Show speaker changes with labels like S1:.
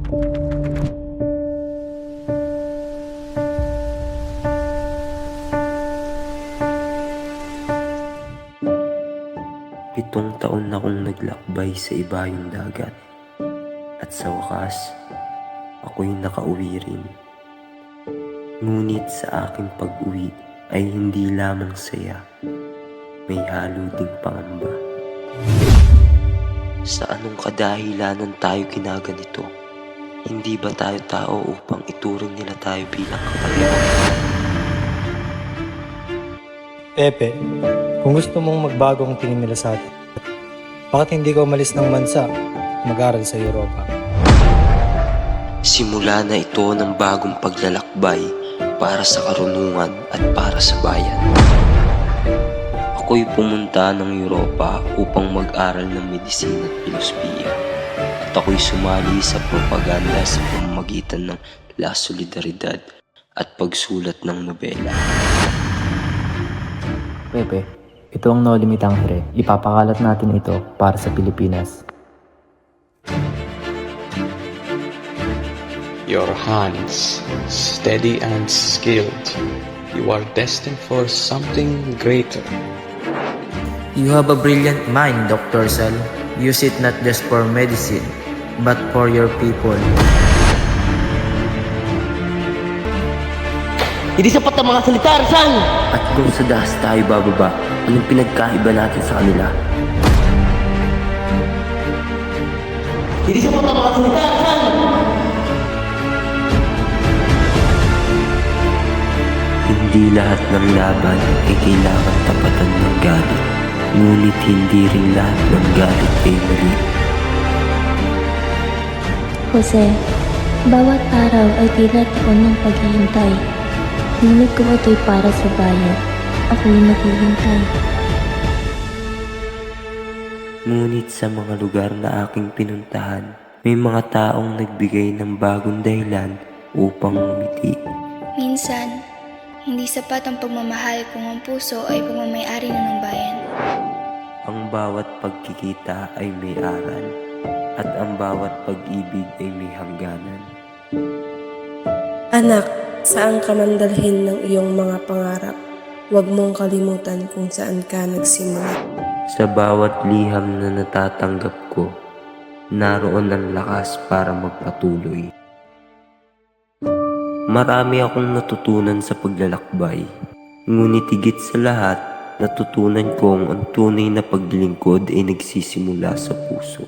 S1: Pitong taon na akong naglakbay sa ibayong dagat. At sa wakas, ako'y nakauwi rin. Ngunit sa aking pag-uwi ay hindi lamang saya, may halo ding pangamba. Sa anong kadahilanan tayo ginaganito? Hindi ba tayo tao upang ituring nila tayo bilang kapareho?
S2: Pepe, kung gusto mong magbago ang tingin nila sa atin, bakit hindi ka umalis ng bansa, mag-aral sa Europa?
S1: Simula na ito ng bagong paglalakbay para sa karunungan at para sa bayan. Ako'y pumunta ng Europa upang mag-aral ng medisina at pilosopiya. At ako'y sumali sa propaganda sa pamamagitan ng La Solidaridad at pagsulat ng nobela.
S3: Pepe, ito ang No Limit Angere. Ipapakalat natin ito para sa Pilipinas.
S4: Your hands, steady and skilled. You are destined for something greater.
S5: You have a brilliant mind, Dr. Sal. Use it not just for medicine, but for your people.
S6: Hindi sapat ang mga salita, Rizal!
S1: At kung sa dahas tayo bababa, anong pinagkaiba natin sa kanila?
S6: Hindi sapat ang mga salita, Rizal!
S1: Hindi lahat ng laban ay kailangan tapatan ng galit. Ngunit hindi rin lahat ng galit ay mali.
S7: Jose, bawat araw ay tila taon ng paghihintay. Ngunit kung ito'y para sa bayan, ako'y maghihintay.
S1: Ngunit sa mga lugar na aking pinuntahan, may mga taong nagbigay ng bagong dahilan upang umiti.
S8: Minsan, hindi sapat ang pagmamahal kung ang puso ay pagmamayari na ng bayan.
S1: Ang bawat pagkikita ay may aral, at ang bawat pag-ibig ay may hangganan.
S9: Anak, saan ka man dalhin ng iyong mga pangarap, huwag mong kalimutan kung saan ka nagsimula.
S1: Sa bawat liham na natatanggap ko, naroon ang lakas para magpatuloy. Marami akong natutunan sa paglalakbay, ngunit higit sa lahat, natutunan kong ang tunay na paglilingkod ay nagsisimula sa puso.